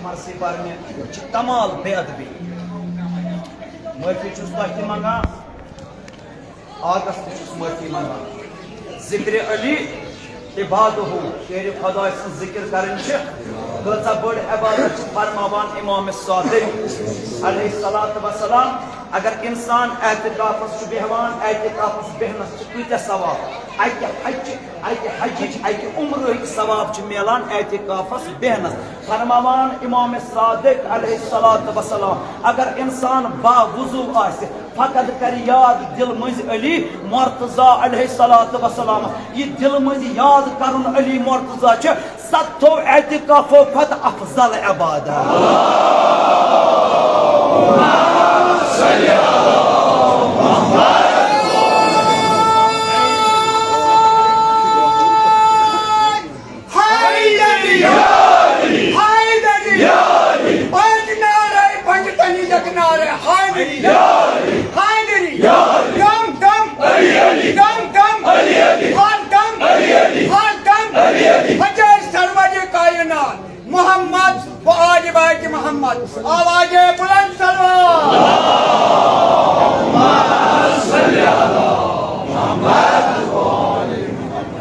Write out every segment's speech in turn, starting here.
Mercy परने कमाल बेअदबी माफी तुम मंगान आगस माफी मंगान जिक्र अली इबादहु तेरे खुदा से जिक्र करन कचा बड़ इबादत फरमावान इमाम सादिक अलैहिस्सलातु वस्सलाम अगर इंसान एतिकाफस बेहवान एतिकाफस बेहनस कूत्या सवाब अकि हज अकि उम्र सवाब मिलान एतिकाफस बेहनस फरमावान इमाम सादिक अलैहिस्सलातु वस्सलाम अगर इंसान बावुजू आसे फकत कर याद दिल मज अली मुर्तजा अलैहिस्सलातु वस्सलाम ये दिल मज याद करन अली मुर्तजा छ सत्तो एतिकाफो खत अफजल इबादत मोहम्मद व आले बैत मोहम्मद आवाज़े बुलंद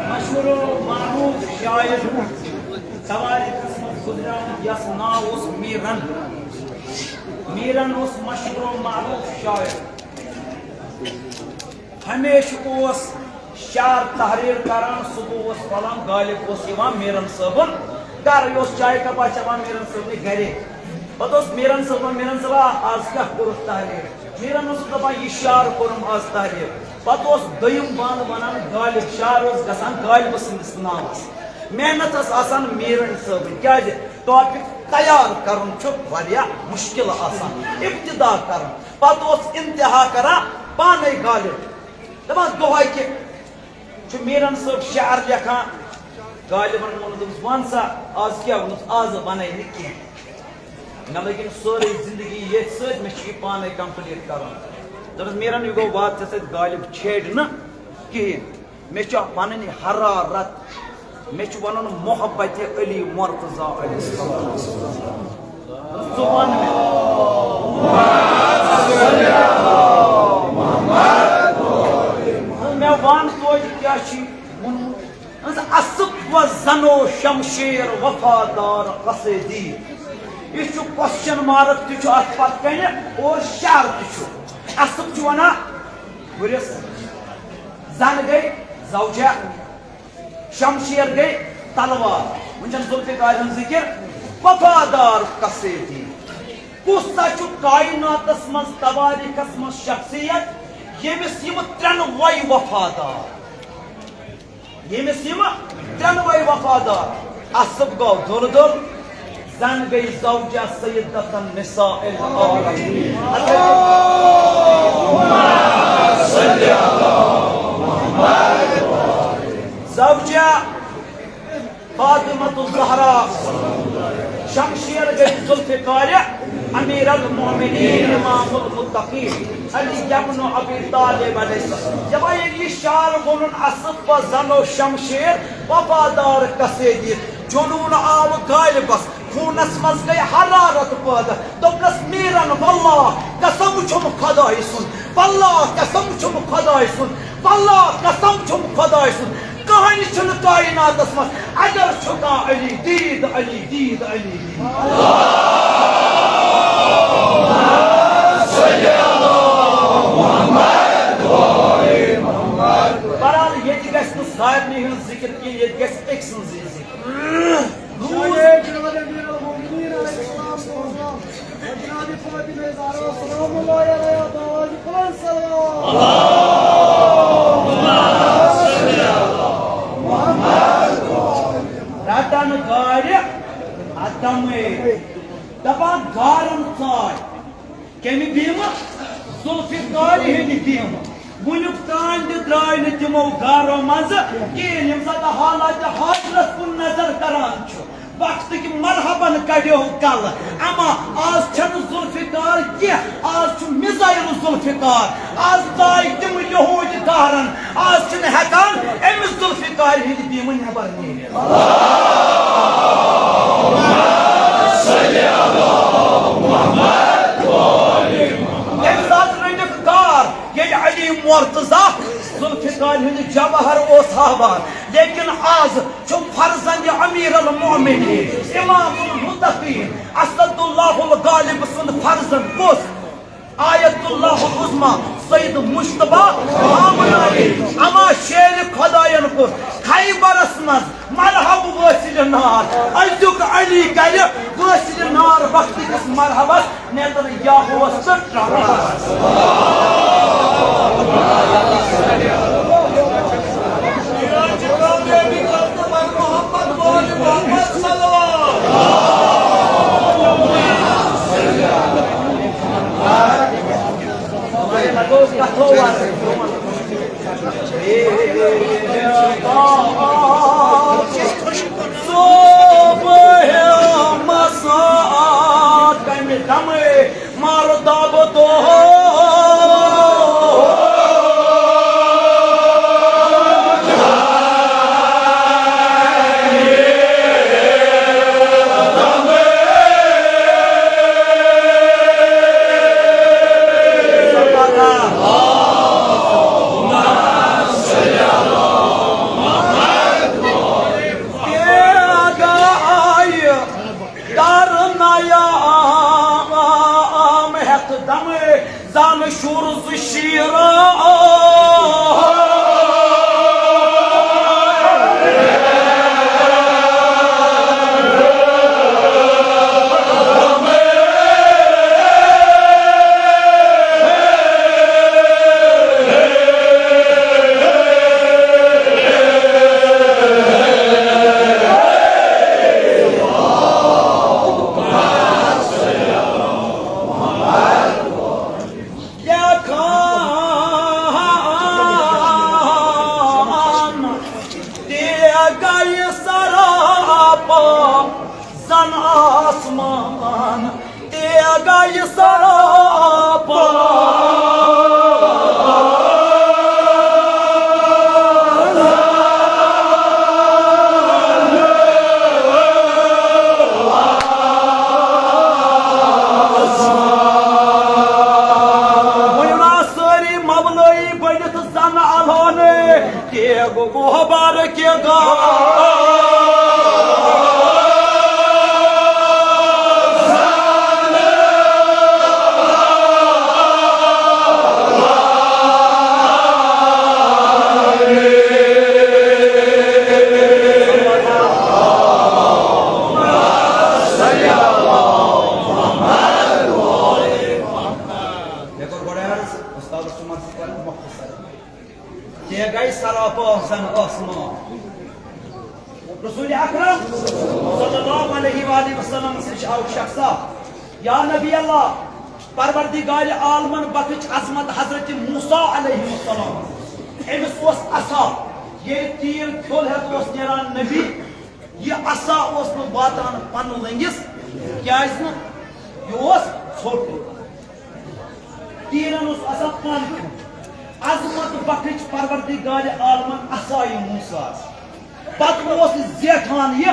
मशहूर मारूफ शायर सवारी किस्मत गुजरान यस नाव उस मीरन उस मशहूर मारूफ शायर हमेशा उस शार तहरीर करान सुबह उस फलान गालिब उस इवान मीरन सबन घर चाय कपा चवान मीरन सबने घरे पत मीरन सबा आज क्या कोर तहरीर मीरन दपान यह शार कोरम आज तहरीर पत दयम बान वनान गालिब शार गसान गालिब सन्दस नावस मेहनत आसान मीरन सबन क्या टॉपिक तैयार करन मुश्किल आसान इब्तिदा करन पत इंतहा करा पाने गालिब दपान दोहाय कि मीरन सब शार लेखान गालिबन वन सा आज क्या वो आज वन कह मे लगे सोरे जिंदगी ये मे पाने कंप्लीट कर मीरन यह गो बात गालिब छेड़ न कहें मे पन हरारत मे वन मोहब्बत अली मुर्तजा वन मे वन तो क्या असफ व जनो शमशेर वफादार कसेदी यह क्वेश्चन मार्क तथ कन और शार असफ वना गुरिस जन गई जौजा शमशेर गई तलवार वुन जुल्फिकार जिक्र वफादार कसेदी कुसा कायनातस मज तवारीखस मज शख्सियत यमिस त्रेन वय वफादार यमिस त्रेन वय वफादार असफ गो दुलदुल जन गई जौजा सय्यदतन निसाइल आलमीन जौजा फातिमतुल ज़हरा शमशेर गई जुल्फिकार अमीर अल मोमिनीन इमामुल मुत्तकीन अली इब्न अबी तालिब अलैहिस्सलाम जब ये शार वोनुन असफ व जनो शमशेर वफादार कसेदी जुनून आव गालिबस खूनस मज गई हरारत पैदा दोपनस मीरन वल्लाह कसम छुम खुदाई सुन वल्लाह कसम छुम खुदाई सुन वल्लाह कसम छुम खुदाई सुन कहानी छन कायनातस मज अगर छुका अली दीद अली दीद अली बहरहाल ये सारे जिक्र की ये एक रटन गाड़ अदम दपान गारन चाय कमि दीम जुल्फिकार हंद दीम वुनुक तान द्राय न तमो गारो मज कहें यम सात हालात हाजरत कुन नजर करान वक्त कि मरहबन कड़ो कल अमा आज छन जुल्फिकार कह आज मिजाइल जुल्फिकार आज ताय तम यहूद दारन आज छन हेकान अमिस जुल्फिकार हंद दीम नबर नीर काल हंद जवाहर ओस हावान लेकिन आज फर्जंद अमीर अल मोमिनीन इमामुल मुत्तकीन असदुल्लाहुल गालिब सुन फर्जंद कोस आयतुल्लाहुल उज़्मा सैयद मुश्तबा अमा शेर खुदायन को खैबरस मज मरहब वसिल नार अजुक अली कर वसिल नार वक्त किस मरहबस नेतन याहुस मारो दाबो तो zan şuruz şira zan asman tegay sarapa sari mavlai banit zan alhane tego muhabar ke ga Tegay sarapa zan asman Resul-i Akram sallallahu aleyhi ve sellem siz şahsa Ya Nabi Allah Parvardigar-i Alman bakıç azmat Hazreti Musa aleyhisselam emis os asa ye tir kol het os neran Nabi ye asa os nu vatan panulengis kyaizna yos sortu tiran os asa pan azmat bakıç Parvardigar-i Alman asay Musa pat os zethan ye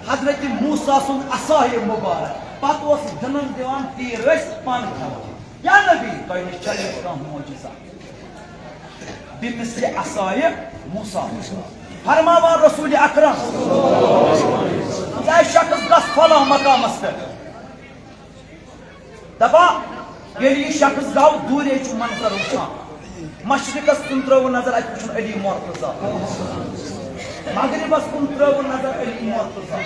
Hazreti Musa sun asay mübarek pat os dının divan tirres pan khavan Ya Nabi kayni çalışkan mucize bimisli asay Musa Farmavan Resul-i Akram Zay şakız gaz falan makamastı Daba geliyi şakız gav dure çu manzar uçan Maşrikas kuntravu nazar açmışın Ali Muartıza Maghribas kuntravu nazar Ali Muartıza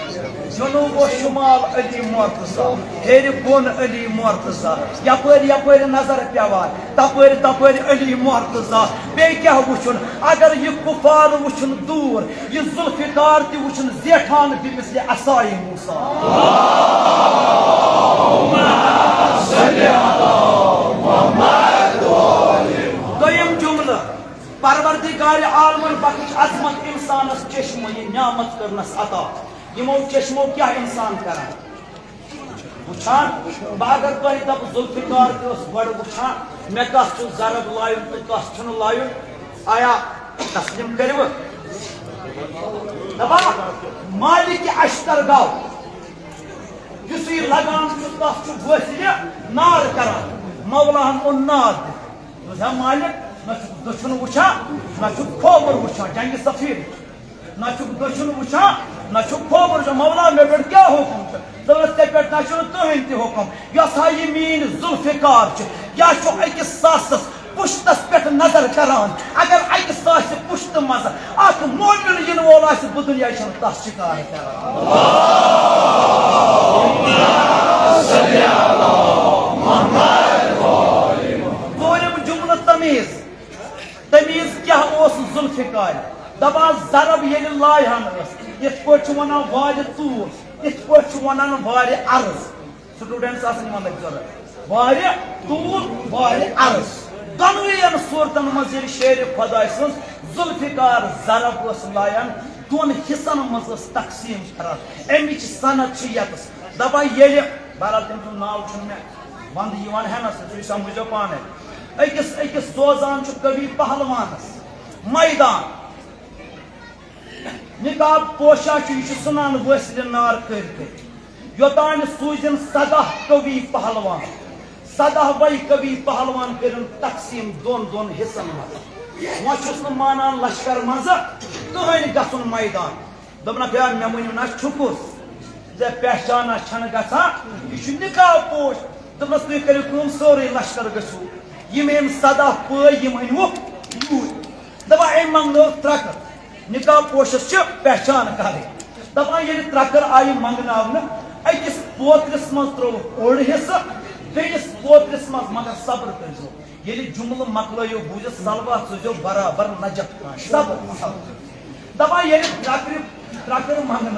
Junubu Şumal Ali Muartıza Heri Bun Ali Muartıza Yapır nazar pyavar Tapır Ali Muartıza Beykah uçun Agar yı kufar uçun dur Yı zulfikar di uçun zetan bimisli asay Musa Allahümme salli ala Muhammed Doyum cümle Parvardigar-i Alman bakış azmat insanas çeşmeyi nimet kırnas ata Yimo çeşmo kya insan karan Uçan Bagar tohi tab zulfikar dios bad uçan Me kas çu zarab layun tu kas çunu layun Aya taslim karibu Daba Maliki aştar gav Yusi lagan çu kas çu vasile nar karan Mavlahan on nar Yusa Malik न दक्षिण वुछा न खोबर वुछा जंग सफीर न दक्षिण वुछा न खोबर मौला मे पे क्या हुक्म दस ते पे न तुहन तह हुक्म यस यह मीन जुल्फिकार क्या अकिस सासस पुश्तस पे नजर करान अगर अकिस आस पुश्त मज अख मोमिन इन वोल बह दुनिया तस शिकार दोम जुमल तमीज तमीज क्या जुल्फिकार दपान जरब ये लायहान इत पे वन वार तूर इत पे वन वार अर्ज स्टूडेंट्स जरूरत वार तूर वार अर्ज दोनवन सूरतन मज शेर खुदा जुल्फिकार जरब लायान दोन हिस्सन मज तकसीम कर अमिच सनत यस दपा ये बहरहाल तम सुन नाव मे वंद हेनस तुम समझो पाने अकिस अकिस सोजान कवि पहलवानस मैदान निकाब पोशा सुनान वसिल नार कर योतान सूजन 17 कवि पहलवान 17 वही कवि पहलवान कर तकसीम दोन दोन हिस्सन मज वुस मानान लश्कर मज कहन गुन मैदान दोपना क्या मे वन ना छुकुस जे पहचाना छन गसा यह निकाब पोश दोपनस तुम करू सोरे लश्कर गु यम 17 पै यम अनवुक यूर दपा अम मंगनो त्रकर निकाब पोशस पहचान कर दपान ये त्रकर आई मंगना अकिस पोत्रस मज त्रो ओड़ हिस्सा बेस पोत्रस मज मगर सब्र करो ये जुमल मकलो बूझ सलवा सोजो बराबर नजत सब्र दपान ये त्रकर मंगन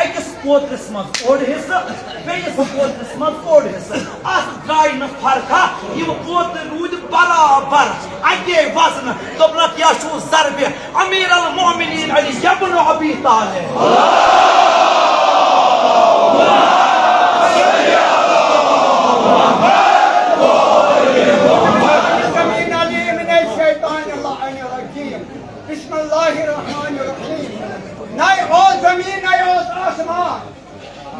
अकिस पोत्रस मज ओड़ हिस्सा बेस पोत्रस मज ओड़ हिस्सा अत द्राय न फर्का यम पोत्र रूद बराबर अगे वजन दोपना क्या जरबे अमीर अल मोमिनीन अली इब्न अबी तालिब नहीं ओ जमीन नहीं ओ आसमान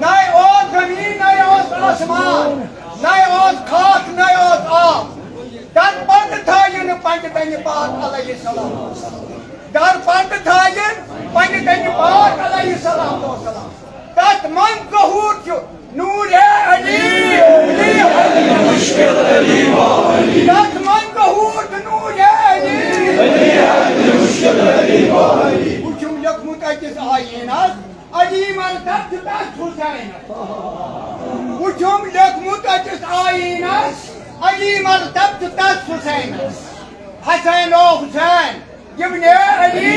नहीं ओ जमीन नहीं ओ आसमान नहीं ओ खाक नहीं ओ आब दर पंड थायन पंड तन पाक अलैहि सलाम दर पंड थायन पंड तन पाक अलैहि सलाम तत मन ज़हूर छु नूर अली अली मुश्किल अली वाली तत मन ज़हूर नूर अली अली मुश्किल अली वाली किस आईनस अली मरतब तस हुसैन उठुम लखमुत किस आईनस अली मरतब तस हुसैन हसन ओ हुसैन इब्ने अली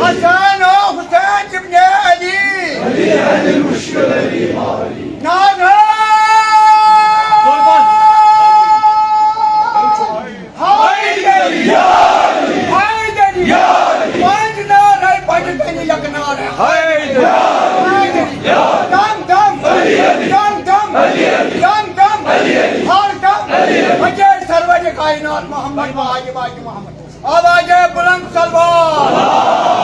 हसन ओ हुसैन इब्ने अली मुश्किल अली नाज़ा कायनात मोहम्मद मोहम्मद आवाज़ बुलंद सलवार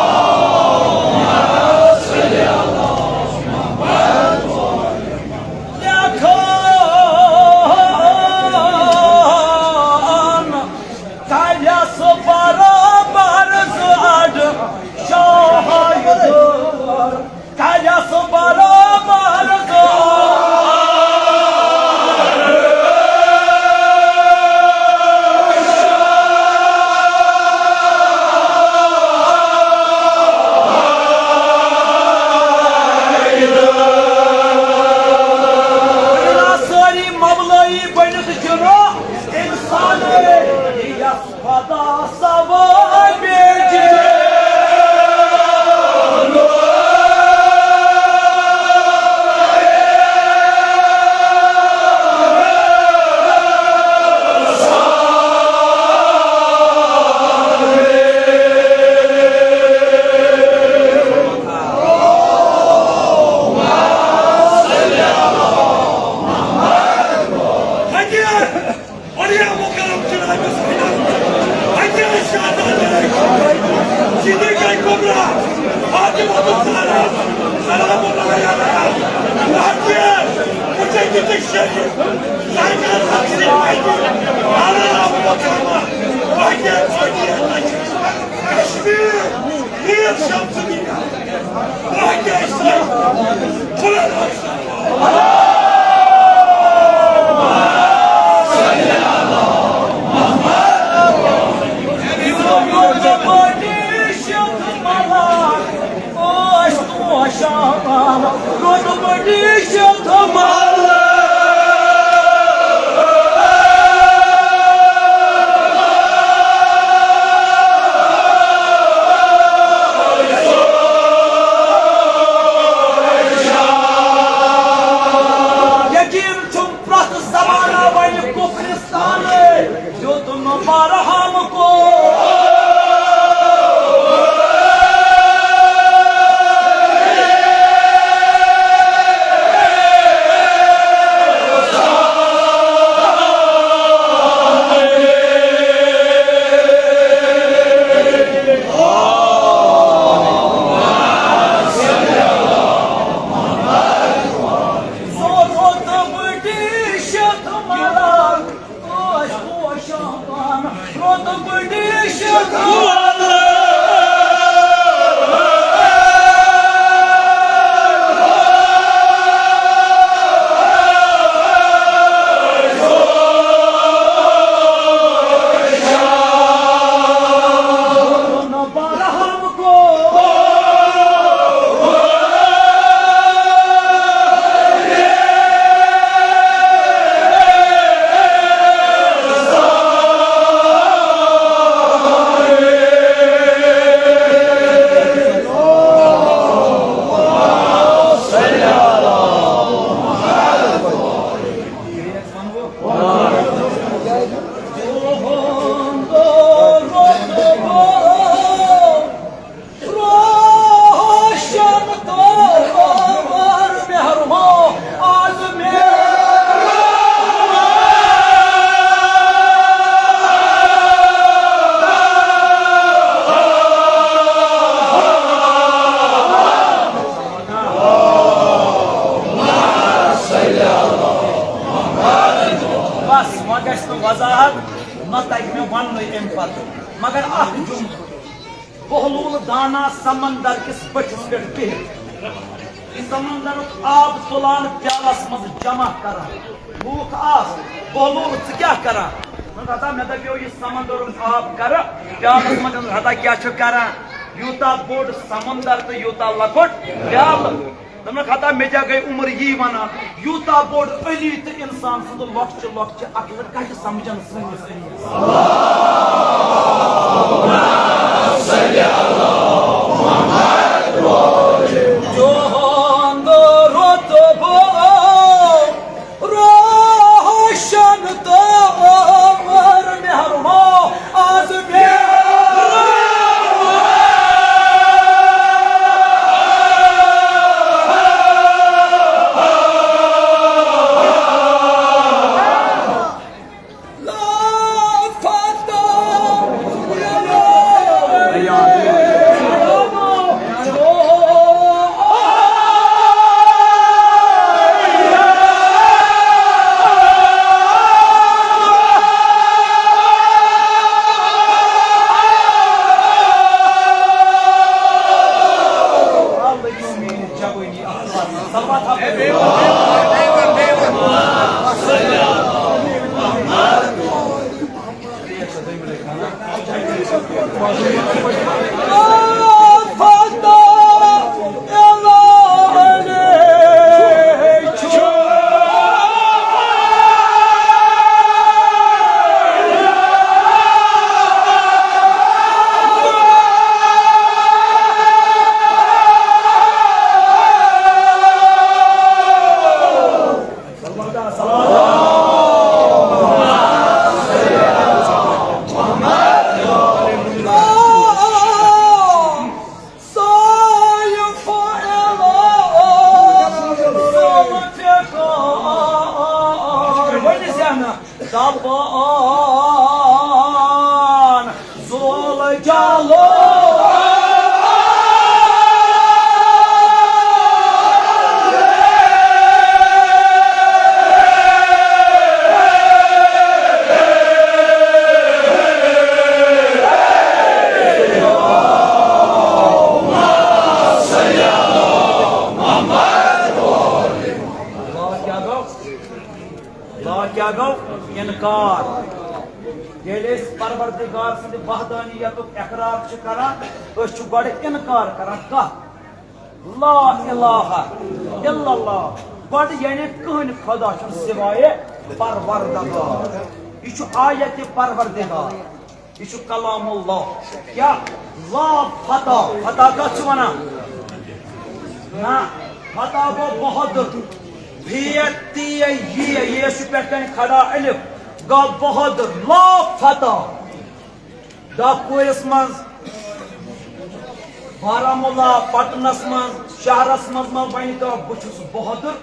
मगर बहलूल दाना समंदर किस बटिस पे समंदर आब तुलान प्यालस मज जमा कर लूख आस बहलूल क्या कर हता मे दपो यह समंदर आब कर प्यालस मज हता क्या कर यूता बोड़ समंदर तो यूता लकोट प्याल तमक हता मे गई उम्र यी वन यूता बोड़ अली तो इंसान सद लक्ष लक्ष अकल कह समझन सनिस क्या गो इनकार ये परवरदिगार सद वहदानियत इकरार करान गड इनकार करान कह ला इलाहा इल्लल्लाह गड यानी कहन खुदा सिवाय परवरदिगार यह आयत परवरदिगार यह कलामुल्लाह क्या ला फता फता कत वना ना फता गो बहादुर ये खड़ा अलिफ गा बहादुर ला फता दाकोयस मज बारामुल्ला पटनस मज शहरस मज वन तो बहुत बहादुर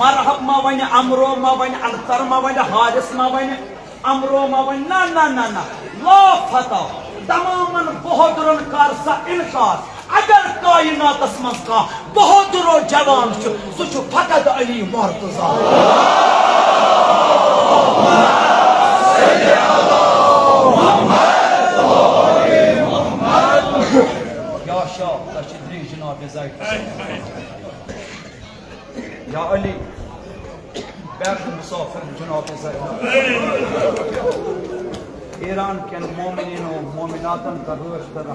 मरहब मा वन अमरो मा वन अख्तर मा वन हारिस मा वन अमरो मा वन ना ना ना ना ला फता तमाम बहादुरन कर सा इनकार अगर कायनातस मज का बहादुरो जवान सह फकत अली मुर्तजा या शाह तशद्री जनाब ज़ैद या अली बैठ मुसाफिर जनाब ज़ैद ईरान के मोमिनीनों मोमिनातन का रोश रखा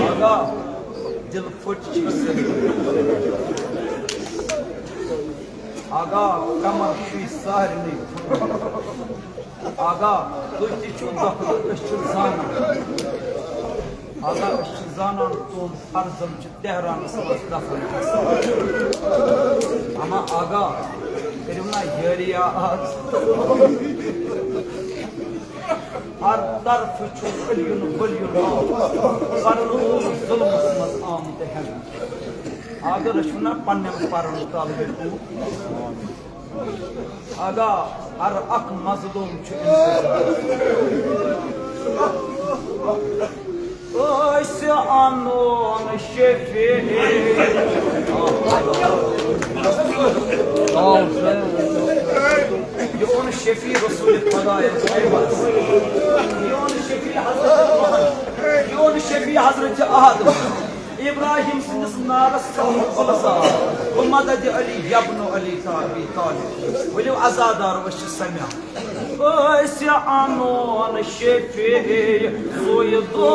आगा दिल फुट आगा कमर की सहर नहीं आगा तुझ जाना आगा जाना तुम फर्जम तेहरान दफन अमा आगा करो ना यरिया हर तरफ बलियुन बलियुन जुल्मस मज आमत है अगर ना पन्ने पारन तालिब आगा हर अक मजलूम अनोन शफी योन शफी रसूल खुदा योन शफी हजरत अहद इब्राहिम सिंदस नारस मदद अली यब्न अली तालिब वलियो अजादार वश समिया अनोन शफी सोयदो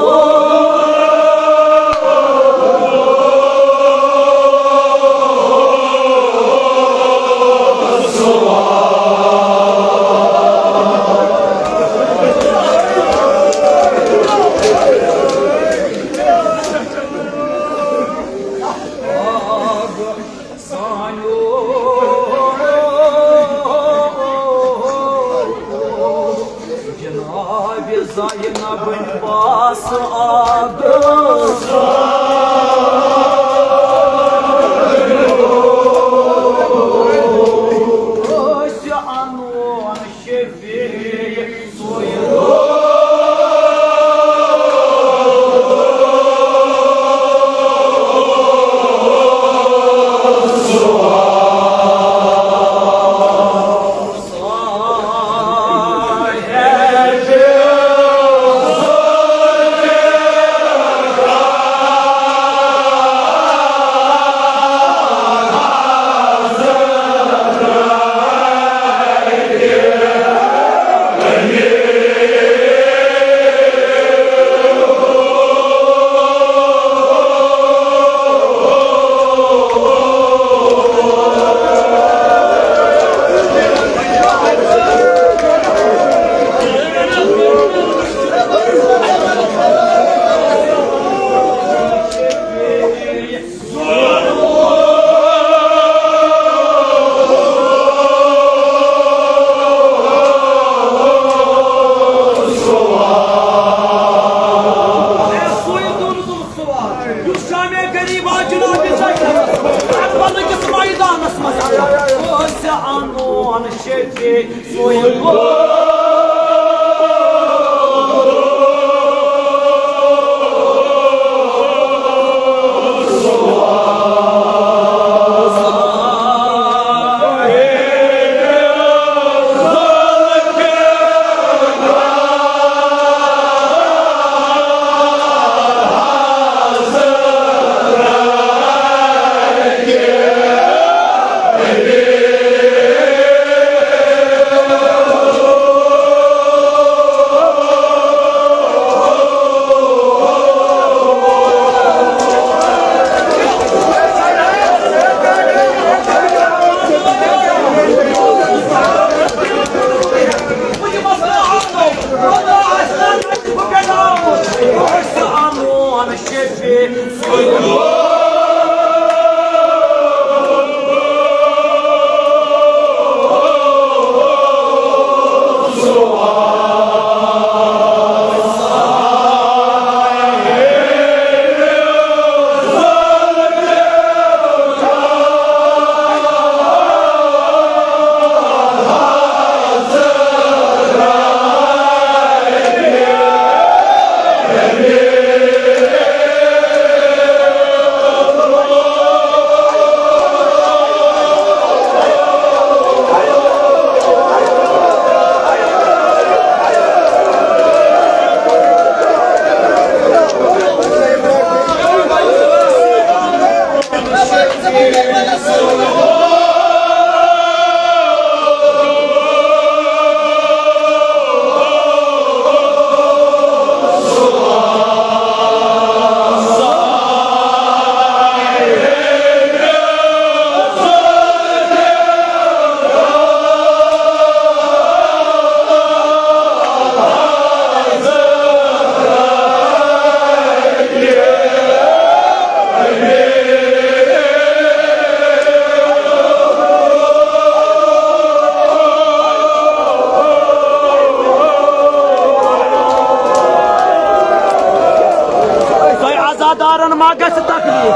عزادارن ما قص تكليف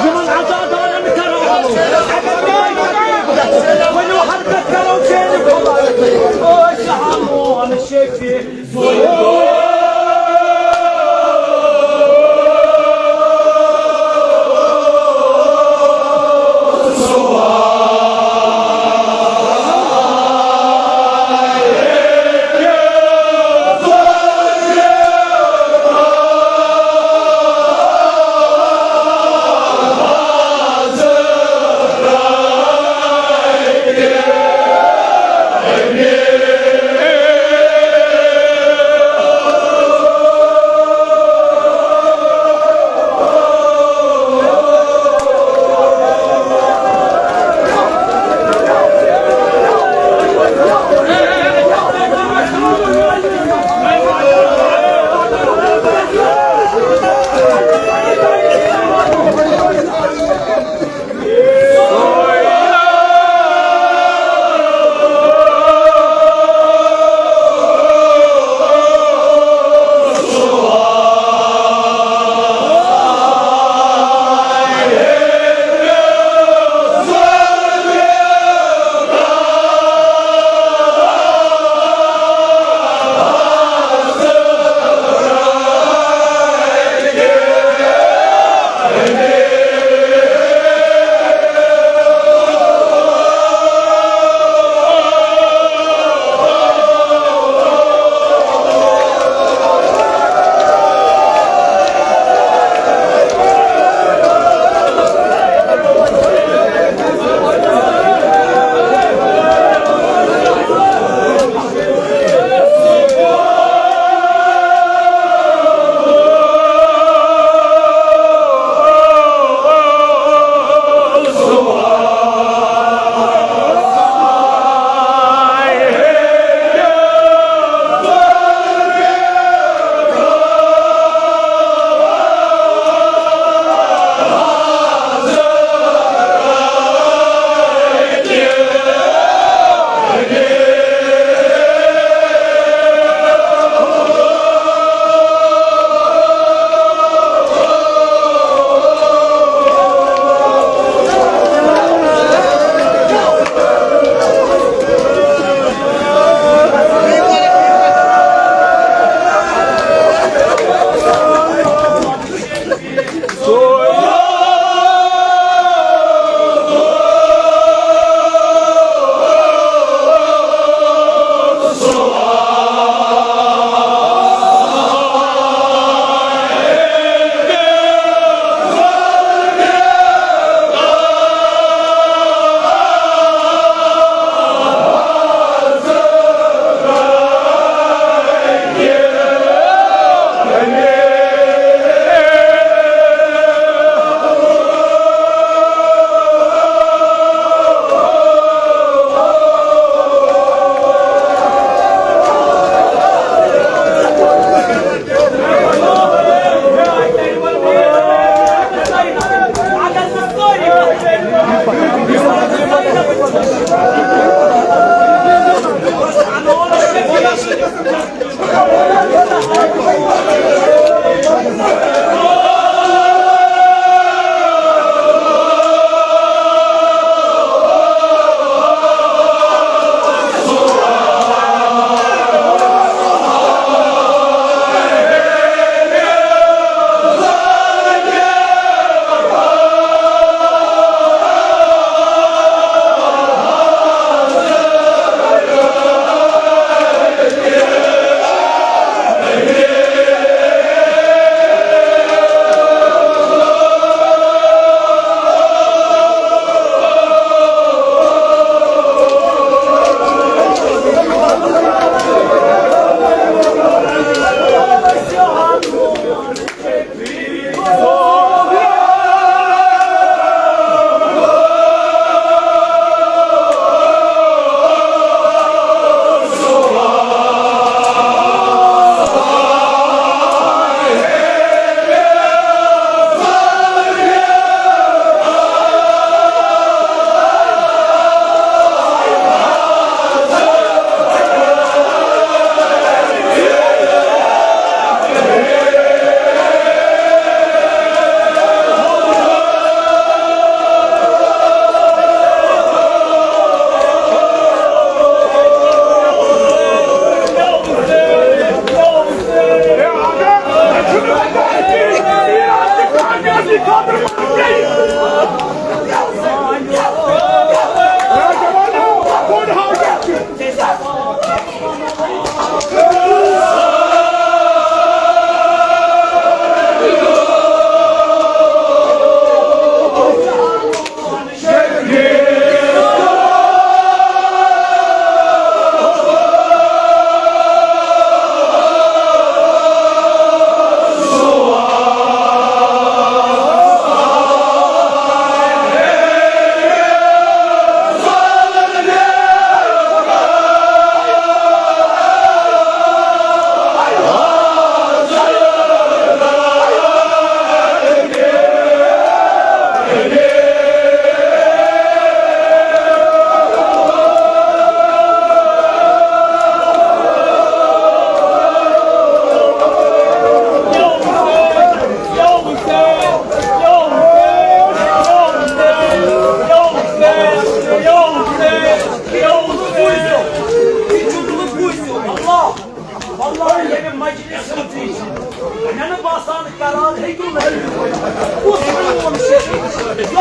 يمن عزادارن كرهوا ولو حركت كرهوا شيء وشعروا الشفي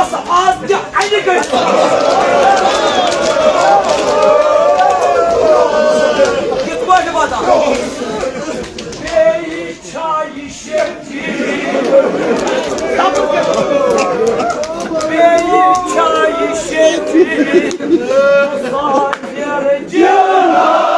was az diye aynı geçti. Git böyle adam. Bey çay şefti. Bey çay şefti. Sadece cana.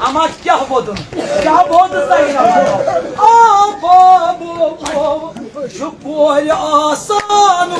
Ama क्या बोलूं क्या बोल सही ना शुक्र आसान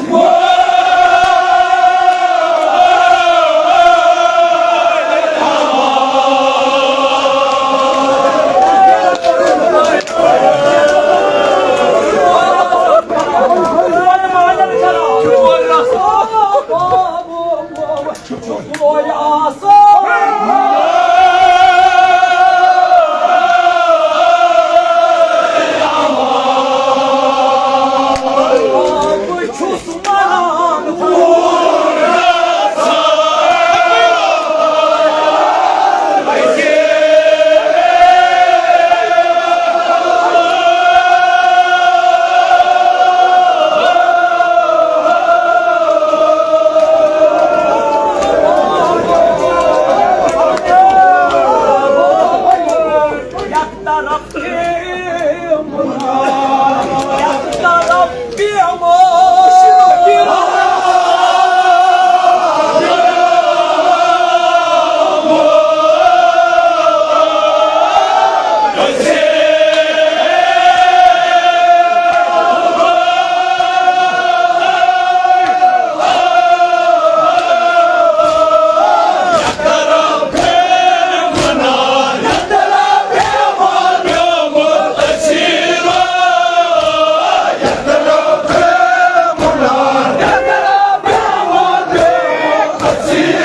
तकसीर